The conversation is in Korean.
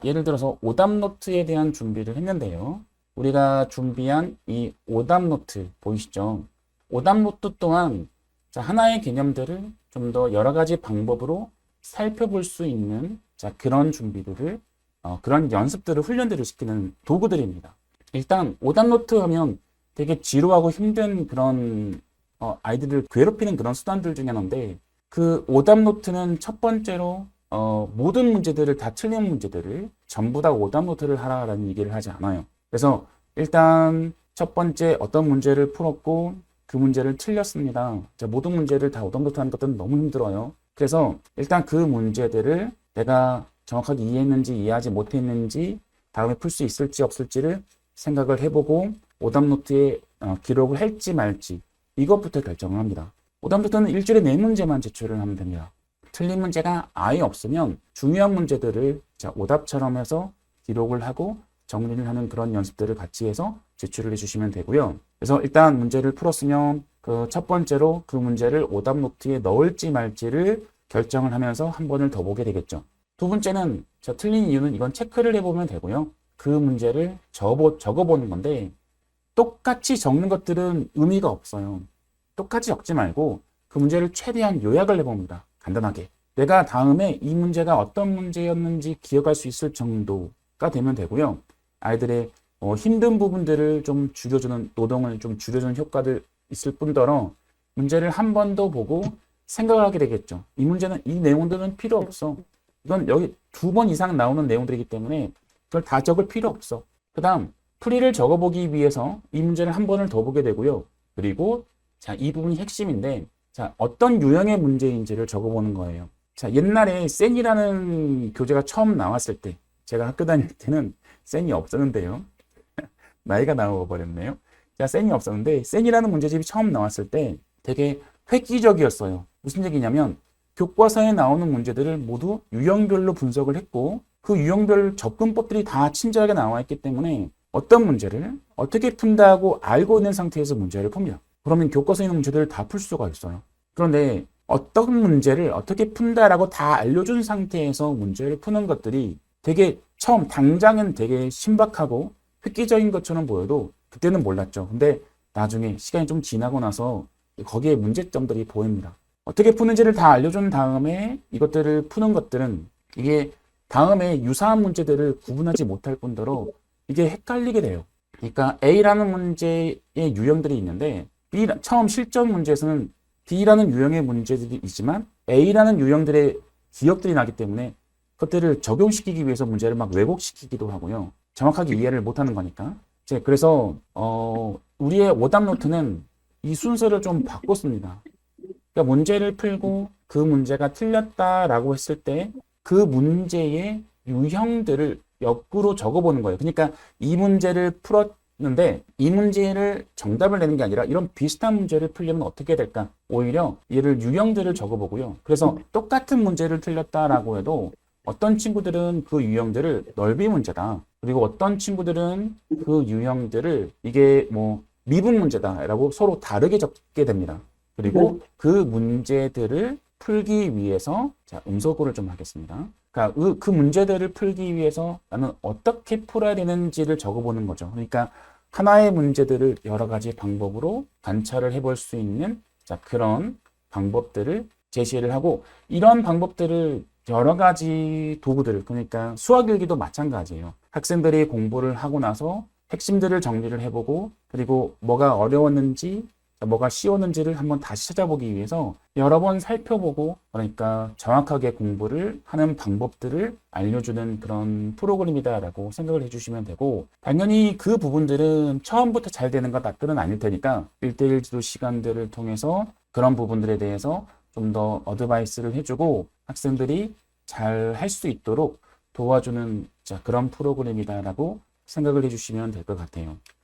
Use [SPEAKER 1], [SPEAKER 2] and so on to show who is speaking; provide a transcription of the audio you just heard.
[SPEAKER 1] 예를 들어서 오답노트에 대한 준비를 했는데요. 우리가 준비한 이 오답노트 보이시죠? 오답노트 또한 하나의 개념들을 좀 더 여러 가지 방법으로 살펴볼 수 있는 그런 준비들을 그런 연습들을 훈련들을 시키는 도구들입니다. 일단 오답노트 하면 되게 지루하고 힘든 그런 아이들을 괴롭히는 그런 수단들 중에 하나인데 그 오답노트는 첫 번째로 모든 문제들을 다 틀린 문제들을 전부 다 오답노트를 하라라는 얘기를 하지 않아요. 그래서 일단 첫 번째 어떤 문제를 풀었고 그 문제를 틀렸습니다. 모든 문제를 다 오답노트 하는 것들은 너무 힘들어요. 그래서 일단 그 문제들을 내가 정확하게 이해했는지 이해하지 못했는지 다음에 풀 수 있을지 없을지를 생각을 해보고 오답노트에 기록을 할지 말지 이것부터 결정을 합니다. 오답노트는 일주일에 4문제만 제출을 하면 됩니다. 틀린 문제가 아예 없으면 중요한 문제들을 오답처럼 해서 기록을 하고 정리를 하는 그런 연습들을 같이 해서 제출을 해주시면 되고요. 그래서 일단 문제를 풀었으면 그 첫 번째로 그 문제를 오답노트에 넣을지 말지를 결정을 하면서 한 번을 더 보게 되겠죠. 두 번째는 틀린 이유는 이건 체크를 해보면 되고요. 그 문제를 적어보는 건데 똑같이 적는 것들은 의미가 없어요. 똑같이 적지 말고 그 문제를 최대한 요약을 해봅니다. 간단하게. 내가 다음에 이 문제가 어떤 문제였는지 기억할 수 있을 정도가 되면 되고요. 아이들의 힘든 부분들을 좀 줄여주는, 노동을 좀 줄여주는 효과들 있을 뿐더러 문제를 한 번 더 보고 생각을 하게 되겠죠. 이 문제는, 이 내용들은 필요 없어. 이건 여기 2번 이상 나오는 내용들이기 때문에 그걸 다 적을 필요 없어. 그 다음, 풀이를 적어보기 위해서 이 문제를 한 번을 더 보게 되고요. 그리고 이 부분이 핵심인데 어떤 유형의 문제인지를 적어보는 거예요. 옛날에 센이라는 교재가 처음 나왔을 때 제가 학교 다닐 때는 센이 없었는데요. 나이가 나와버렸네요. 센이 없었는데 센이라는 문제집이 처음 나왔을 때 되게 획기적이었어요. 무슨 얘기냐면 교과서에 나오는 문제들을 모두 유형별로 분석을 했고 그 유형별 접근법들이 다 친절하게 나와 있기 때문에 어떤 문제를 어떻게 푼다고 알고 있는 상태에서 문제를 풉니다. 그러면 교과서에 있는 문제들을 다 풀 수가 있어요. 그런데 어떤 문제를 어떻게 푼다라고 다 알려준 상태에서 문제를 푸는 것들이 되게 처음 당장은 되게 신박하고 획기적인 것처럼 보여도 그때는 몰랐죠. 근데 나중에 시간이 좀 지나고 나서 거기에 문제점들이 보입니다. 어떻게 푸는지를 다 알려준 다음에 이것들을 푸는 것들은 이게 다음에 유사한 문제들을 구분하지 못할 뿐더러 이게 헷갈리게 돼요. 그러니까 A라는 문제의 유형들이 있는데 처음 실전 문제에서는 D라는 유형의 문제들이 있지만 A라는 유형들의 기억들이 나기 때문에 그것들을 적용시키기 위해서 문제를 막 왜곡시키기도 하고요. 정확하게 이해를 못하는 거니까. 그래서 우리의 오답노트는 이 순서를 좀 바꿨습니다. 그러니까 문제를 풀고 그 문제가 틀렸다라고 했을 때 그 문제의 유형들을 옆으로 적어보는 거예요. 그러니까 이 문제를 풀었는데 이 문제를 정답을 내는 게 아니라 이런 비슷한 문제를 풀려면 어떻게 될까? 오히려 얘를 유형들을 적어보고요. 그래서 똑같은 문제를 틀렸다라고 해도 어떤 친구들은 그 유형들을 넓이 문제다. 그리고 어떤 친구들은 그 유형들을 이게 뭐 미분 문제다라고 서로 다르게 적게 됩니다. 그리고 그 문제들을 풀기 위해서 음소거를 좀 하겠습니다. 그러니까 그 문제들을 풀기 위해서 나는 어떻게 풀어야 되는지를 적어보는 거죠. 그러니까 하나의 문제들을 여러 가지 방법으로 관찰을 해볼 수 있는 그런 방법들을 제시를 하고 이런 방법들을 여러 가지 도구들, 그러니까 수학일기도 마찬가지예요. 학생들이 공부를 하고 나서 핵심들을 정리를 해보고 그리고 뭐가 어려웠는지 뭐가 쉬웠는지를 한번 다시 찾아보기 위해서 여러 번 살펴보고 그러니까 정확하게 공부를 하는 방법들을 알려주는 그런 프로그램이다라고 생각을 해주시면 되고 당연히 그 부분들은 처음부터 잘 되는 것들은 아닐 테니까 1대1 지도 시간들을 통해서 그런 부분들에 대해서 좀 더 어드바이스를 해주고 학생들이 잘 할 수 있도록 도와주는 그런 프로그램이다라고 생각을 해주시면 될 것 같아요.